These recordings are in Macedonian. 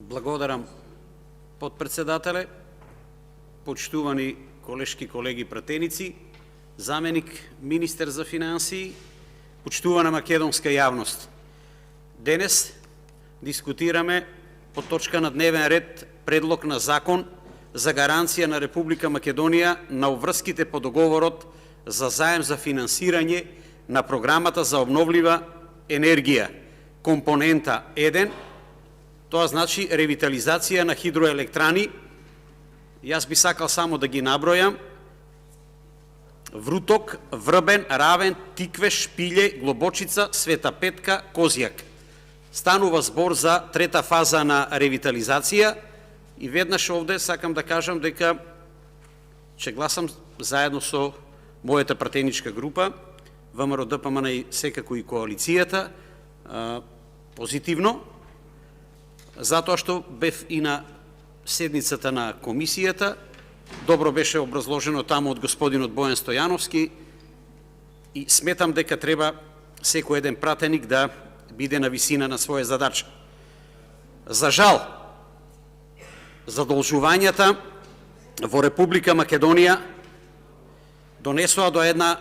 Благодарам, подпредседателе, почитувани колешки колеги пратеници, заменик министер за финансии, почитувана македонска јавност. Денес дискутираме по точка на дневен ред предлог на закон за гаранција на Република Македонија на обврските по договорот за заем за финансирање на програмата за обновлива енергија, компонента 1. Тоа значи ревитализација на хидроелектрани. Јас би сакал само да ги набројам: Вруток, Врбен, Равен, Тиквеш, Пиле, Глобочица, Света Петка, Козјак. Станува збор за трета фаза на ревитализација и веднаш овде сакам да кажам дека ќе гласам заедно со мојата пратеничка група, ВМРО ДПМН и секако и коалицијата, позитивно, затоа што бев и на седницата на комисијата, добро беше образложено таму од господинот Бојан Стојановски и сметам дека треба секој еден пратеник да биде на висина на своја задача. За жал, задолжувањата во Република Македонија донесоа до една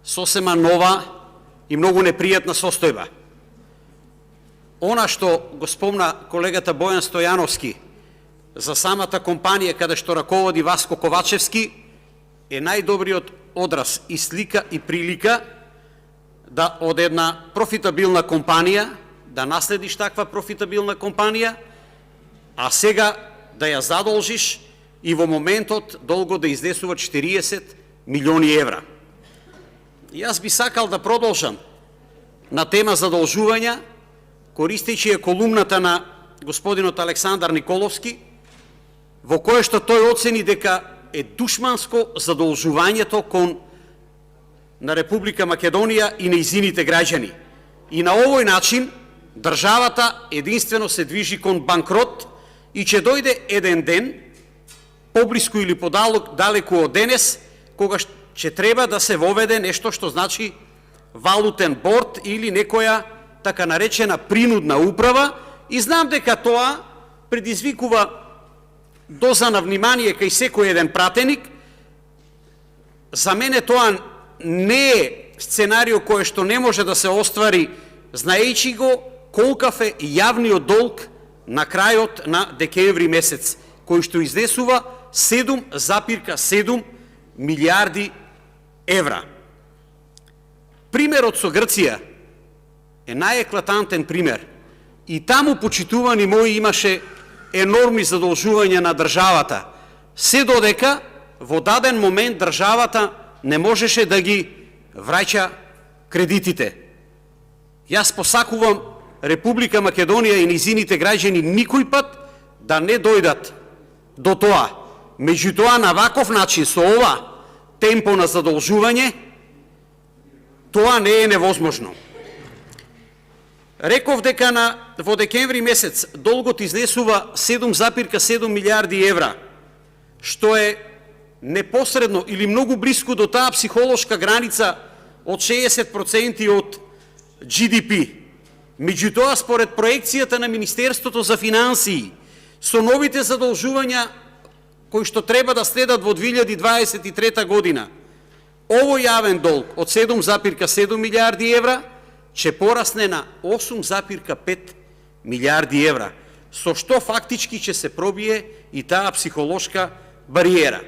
сосема нова и многу непријатна состојба. Она што го спомна колегата Бојан Стојановски за самата компанија каде што раководи Васко Ковачевски е најдобриот одраз и слика и прилика да од една профитабилна компанија да наследиш таква профитабилна компанија, а сега да ја задолжиш и во моментот долго да изнесува 40 милиони евра. Јас би сакал да продолжам на тема задолжувања, користејќи колумната на господинот Александар Николовски, во кое што тој оцени дека е душманско задолжувањето кон на Република Македонија и нејзините граѓани. И на овој начин државата единствено се движи кон банкрот и ќе дојде еден ден, поблиску или подалеку од денес, кога ќе треба да се воведе нешто што значи валутен борд или некоја така наречена принудна управа, и знам дека тоа предизвикува доза на внимание кај секој еден пратеник. За мене тоа не е сценарио кое што не може да се оствари, знаејќи го колкав е јавниот долг на крајот на декември месец, кој што изнесува 7,7 милиарди евра. Примерот со Грција е најеклатантен пример. И таму, почитувани мои, имаше енормни задолжувања на државата, се додека во даден момент државата не можеше да ги враќа кредитите. Јас посакувам Република Македонија и нејзините граѓани никој пат да не дојдат до тоа. Меѓутоа, на ваков начин, со ова темпо на задолжување, тоа не е невозможно. Реков дека во декември месец долгот изнесува 7,7 милиарди евра, што е непосредно или многу близко до таа психолошка граница од 60% од GDP. Меѓутоа, според проекцијата на Министерството за финансии, со новите задолжувања кои што треба да следат во 2023 година, овој јавен долг од 7,7 милиарди евра ќе порасне на 8,5 милиарди евра, со што фактички ќе се пробие и таа психолошка бариера.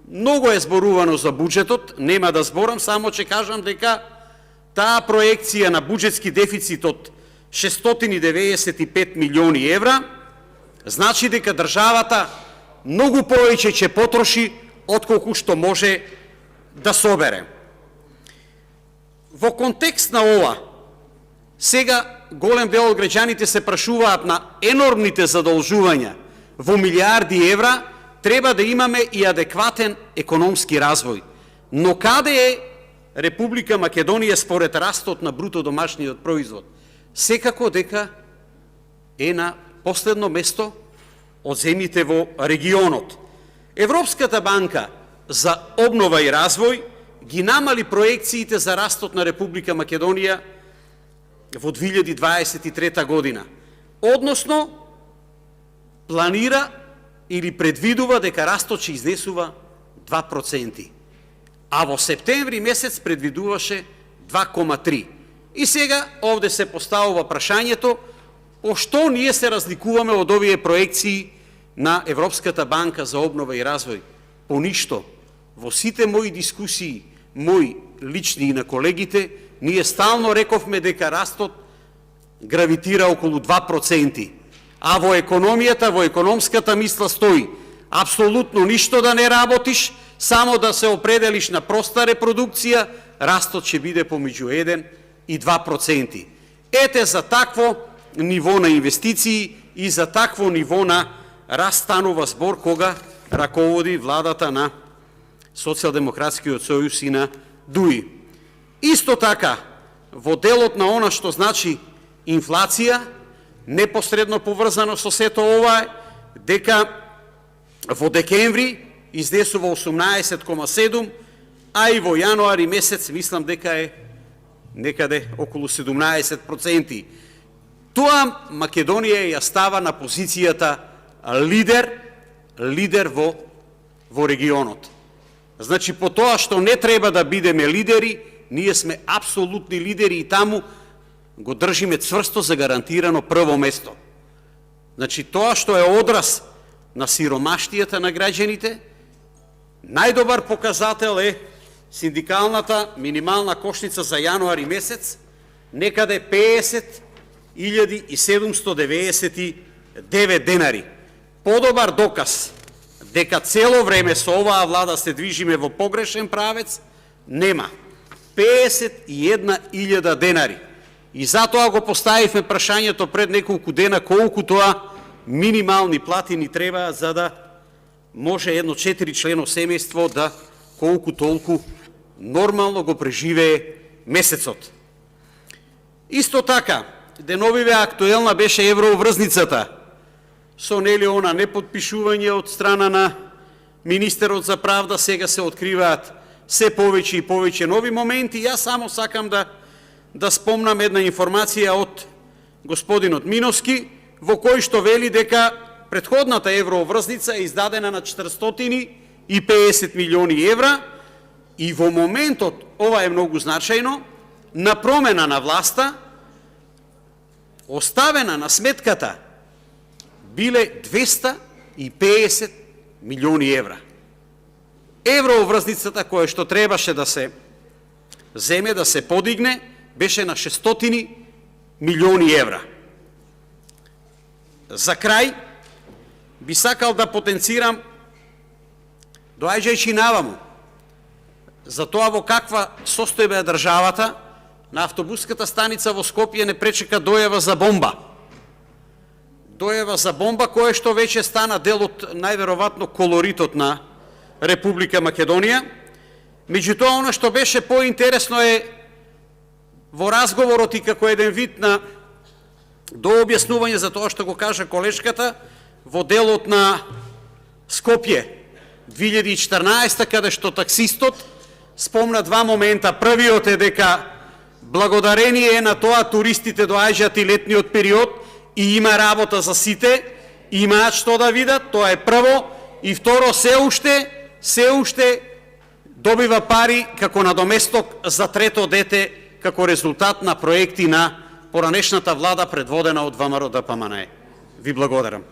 Многу е зборувано за буџетот, нема да зборам, само ќе кажам дека таа проекција на буџетски дефицит од 695 милиони евра значи дека државата многу повеќе ќе потроши отколку што може да собере. Во контекст на ова, сега голем дел од граѓаните се прашуваат на енормните задолжувања во милиарди евра, треба да имаме и адекватен економски развој. Но каде е Република Македонија според растот на бруто домашниот производ? Секако дека е на последно место од земјите во регионот. Европската банка за обнова и развој ги намали проекциите за растот на Република Македонија во 2023 година. Односно, планира или предвидува дека растот ќе изнесува 2%. А во септември месец предвидуваше 2,3%. И сега овде се поставува прашањето по што ние се разликуваме од овие проекции на Европската банка за обнова и развој. По ништо. Во сите мои дискусии, мои лични и на колегите, ние стално рековме дека растот гравитира околу 2%. А во економијата, во економската мисла стои апсолутно ништо да не работиш, само да се определиш на проста репродукција, растот ќе биде помеѓу 1 и 2%. Ете за такво ниво на инвестиции и за такво ниво на раст станува збор кога раководи владата на Социјалдемократскиот сојуз и на ДУИ. Исто така, во делот на она што значи инфлација, непосредно поврзано со сето ова е дека во декември изнесува 18,7, а и во јануари месец мислам дека е некаде околу 17%. Тоа Македонија ја става на позицијата лидер во регионот. Значи, по тоа што не треба да бидеме лидери, ние сме апсолутни лидери и таму го држиме цврсто за гарантирано прво место. Значи, тоа што е одраз на сиромаштијата на граѓаните, најдобар показател е синдикалната минимална кошница за јануари месец, некаде 50.799 денари. Подобар доказ дека цело време со оваа влада се движиме во погрешен правец, нема. 51.000 денари. И затоа го поставивме прашањето пред неколку дена колку тоа минимални плати ни треба за да може едно 4-члено семејство да колку толку нормално го преживее месецот. Исто така, деновиве актуелна беше еврообврзницата, со нели она непотпишување од страна на министерот за правда, сега се откриваат се повеќе и повеќе нови моменти. Јас само сакам да спомнам една информација од господинот Миновски, во кој што вели дека претходната еврообврзница е издадена на 450 милиони евра и во моментот, ова е многу значајно, на промена на власта, оставена на сметката биле 250 милиони евра. Еврообврзницата која што требаше да се земе, да се подигне, беше на 600 милиони евра. За крај, би сакал да потенцирам, доаѓајќи наваму, за тоа во каква состојба е државата, на автобуската станица во Скопје не пречека дојава за бомба. Дојава за бомба која што веќе стана дел од најверојатно колоритот на Република Македонија. Меѓутоа, она што беше поинтересно е во разговорот и како еден вид на дообјаснување за тоа што го кажа колешката, во делот на Скопје 2014, каде што таксистот спомна два момента. Првиот е дека благодарение на тоа туристите доаѓаат и летниот период и има работа за сите, имаат што да видат, тоа е прво, и второ, се уште добива пари како надоместок за трето дете како резултат на проекти на поранешната влада предводена од ВМРО ДПМНЕ. Ви благодарам.